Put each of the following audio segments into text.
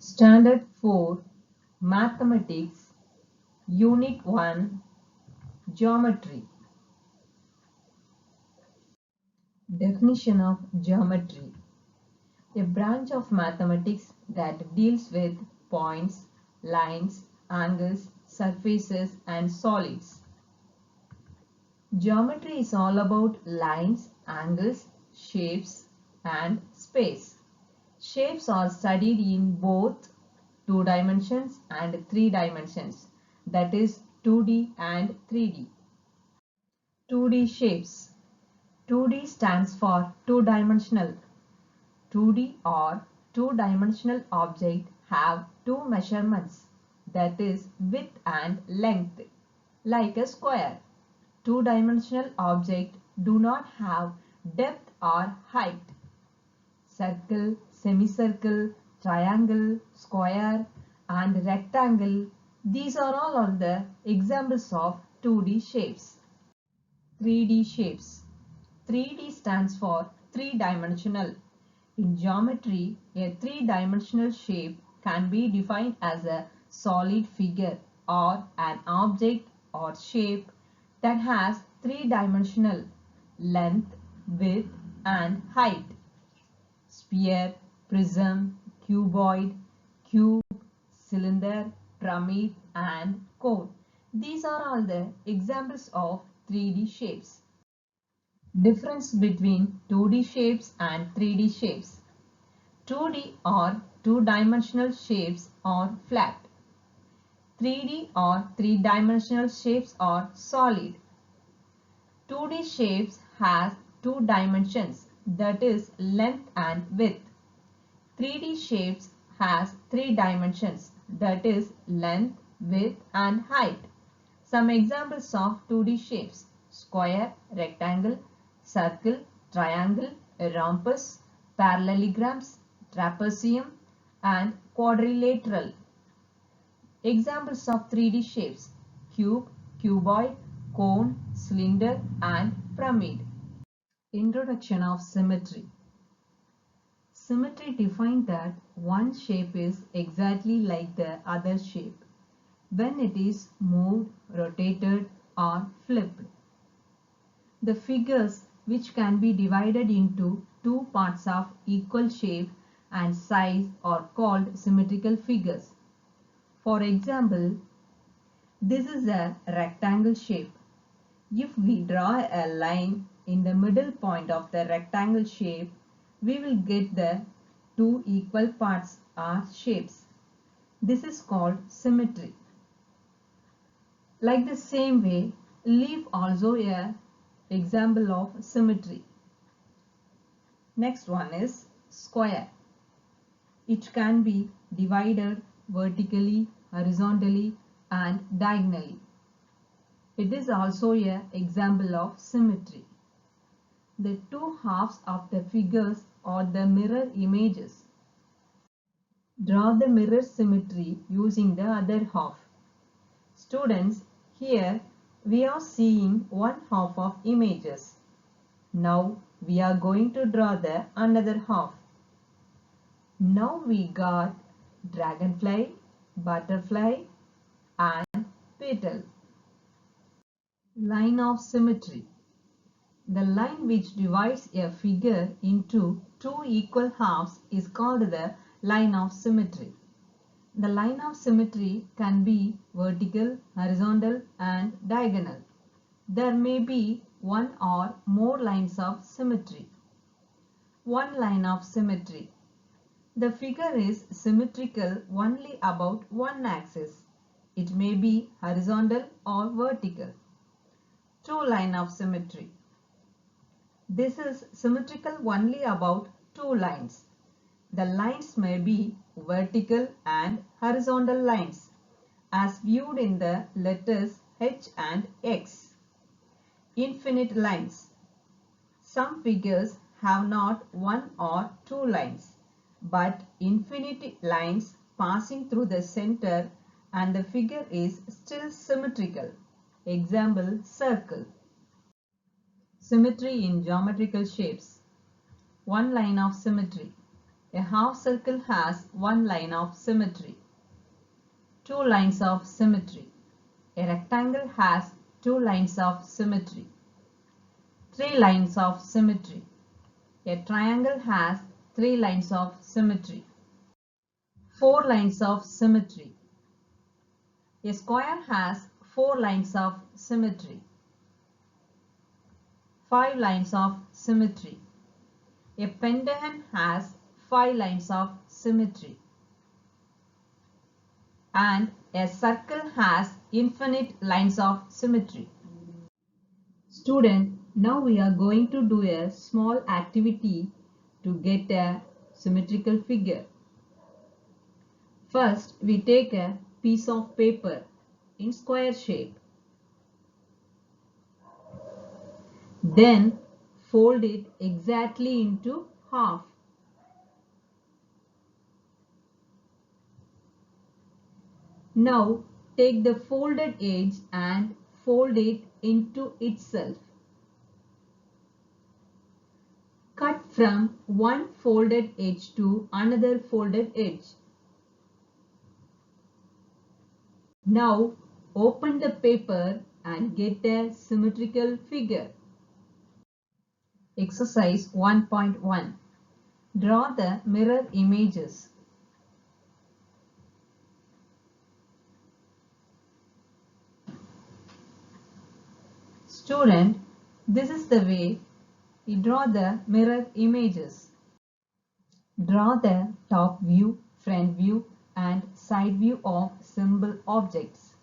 Standard 4 Mathematics Unit 1 Geometry. Definition of geometry: a branch of mathematics that deals with points, lines, angles, surfaces and solids. Geometry is all about lines, angles, shapes and space. Shapes are studied in both 2 dimensions and 3 dimensions, that is 2D and 3D. 2D shapes. 2D stands for two-dimensional. 2D or two-dimensional object have two measurements, that is width and length, like a square. Two-dimensional objects do not have depth or height. Circle, semicircle, triangle, square and rectangle, these are all the examples of 2D shapes. 3D shapes. 3D stands for three-dimensional. In geometry, a three-dimensional shape can be defined as a solid figure or an object or shape that has three-dimensional length, width and height. Sphere, prism, cuboid, cube, cylinder, pyramid and cone. These are all the examples of 3D shapes. Difference between 2D shapes and 3D shapes. 2D or two-dimensional shapes are flat. 3D or three-dimensional shapes are solid. 2D shapes has two dimensions, that is length and width. 3D shapes has three dimensions, that is length, width and height. Some examples of 2D shapes: square, rectangle, circle, triangle, rhombus, parallelograms, trapezium and quadrilateral. Examples of 3D shapes: cube, cuboid, cone, cylinder and pyramid. Introduction of symmetry. Symmetry defines that one shape is exactly like the other shape when it is moved, rotated or flipped. The figures, which can be divided into two parts of equal shape and size, are called symmetrical figures. For example, this is a rectangle shape. If we draw a line in the middle point of the rectangle shape, we will get the two equal parts or shapes. This is called symmetry. Like the same way, leaf also a example of symmetry. Next one is square. It can be divided vertically, horizontally and diagonally. It is also an example of symmetry. The two halves of the figures are the mirror images. Draw the mirror symmetry using the other half. Students, here we are seeing one half of images. Now we are going to draw the another half. Now we got dragonfly, butterfly and petal. Line of symmetry. The line which divides a figure into two equal halves is called the line of symmetry. The line of symmetry can be vertical, horizontal and diagonal. There may be one or more lines of symmetry. One line of symmetry. The figure is symmetrical only about one axis. It may be horizontal or vertical. Two line of symmetry. This is symmetrical only about two lines. The lines may be vertical and horizontal lines, as viewed in the letters H and X. Infinite lines. Some figures have not one or two lines, but infinite lines passing through the center and the figure is still symmetrical. Example, circle. Symmetry in geometrical shapes. One line of symmetry. A half circle has one line of symmetry. Two lines of symmetry. A rectangle has two lines of symmetry. Three lines of symmetry. A triangle has three lines of symmetry. Four lines of symmetry. A square has four lines of symmetry. Five lines of symmetry. A pentagon has five lines of symmetry. And a circle has infinite lines of symmetry. Student, now we are going to do a small activity to get a symmetrical figure. First, we take a piece of paper in square shape. Then fold it exactly into half. Now take the folded edge and fold it into itself. Cut from one folded edge to another folded edge. Now open the paper and get a symmetrical figure. Exercise 1.1. Draw the mirror images. Student, this is the way we draw the mirror images. Draw the top view, front view and side view of symbol objects.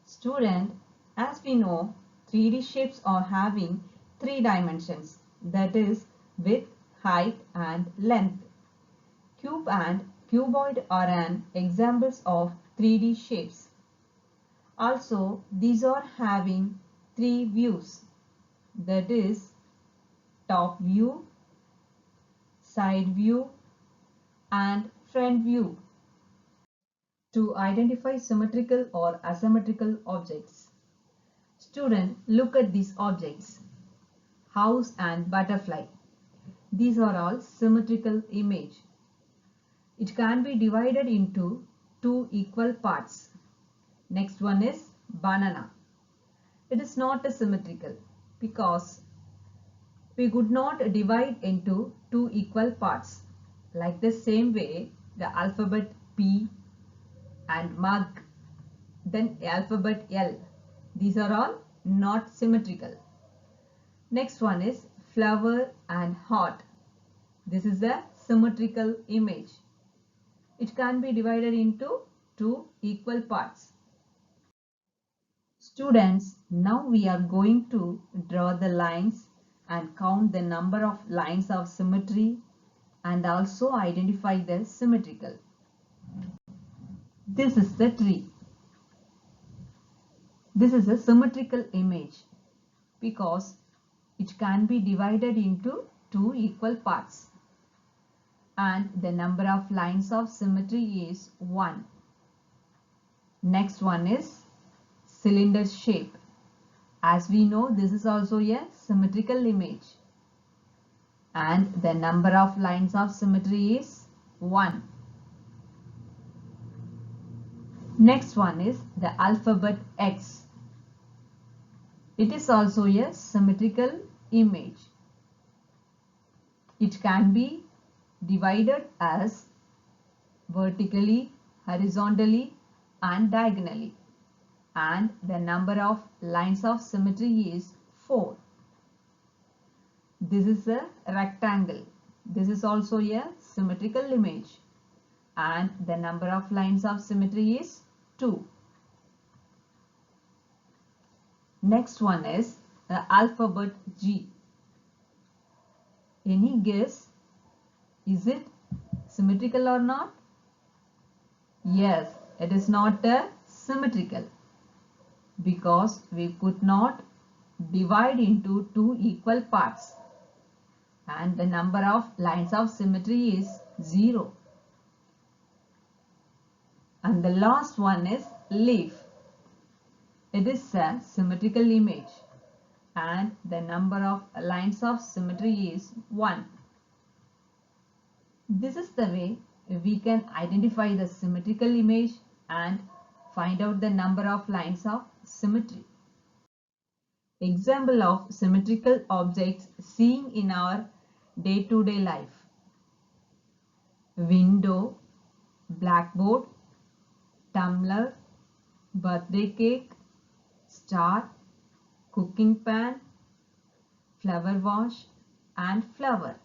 Student, as we know, 3D shapes are having three dimensions, that is width, height and length. Cube and cuboid are an examples of 3D shapes. Also, these are having three views, that is top view, side view and front view. To identify symmetrical or asymmetrical objects. Student, look at these objects. House and butterfly. These are all symmetrical image. It can be divided into two equal parts. Next one is banana. It is not a symmetrical because we could not divide into two equal parts. Like the same way, the alphabet P and mug, then alphabet L. These are all not symmetrical. Next one is flower and heart. This is a symmetrical image. It can be divided into two equal parts. Students, now we are going to draw the lines and count the number of lines of symmetry and also identify the symmetrical. This is the tree. This is a symmetrical image because it can be divided into two equal parts and the number of lines of symmetry is 1. Next one is cylinder shape. As we know, this is also a symmetrical image and the number of lines of symmetry is 1. Next one is the alphabet X. It is also a symmetrical image. It can be divided as vertically, horizontally and diagonally. And the number of lines of symmetry is 4. This is a rectangle. This is also a symmetrical image. And the number of lines of symmetry is 2. Next one is the alphabet G. Any guess? Is it symmetrical or not? Yes, it is not a symmetrical because we could not divide into two equal parts and the number of lines of symmetry is 0. And the last one is leaf. It is a symmetrical image and the number of lines of symmetry is 1. This is the way we can identify the symmetrical image and find out the number of lines of symmetry. Example of symmetrical objects seen in our day-to-day life. Window, blackboard, tumbler, birthday cake, star, cooking pan, flower wash and flower.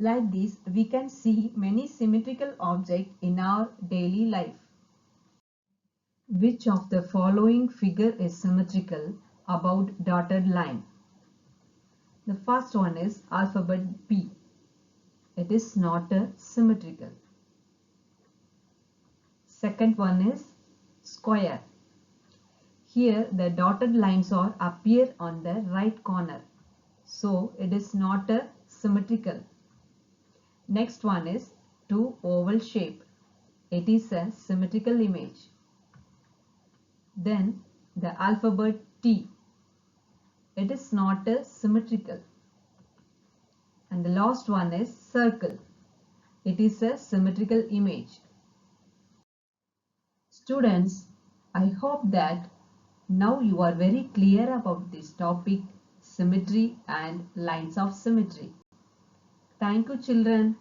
Like this, we can see many symmetrical objects in our daily life. Which of the following figure is symmetrical about dotted line? The first one is alphabet P. It is not symmetrical. Second one is square. Here the dotted lines are appear on the right corner. So it is not symmetrical. Next one is two oval shape. It is a symmetrical image. Then the alphabet T. It is not symmetrical. And the last one is circle. It is a symmetrical image. Students, I hope that now you are very clear about this topic, symmetry and lines of symmetry. Thank you, children.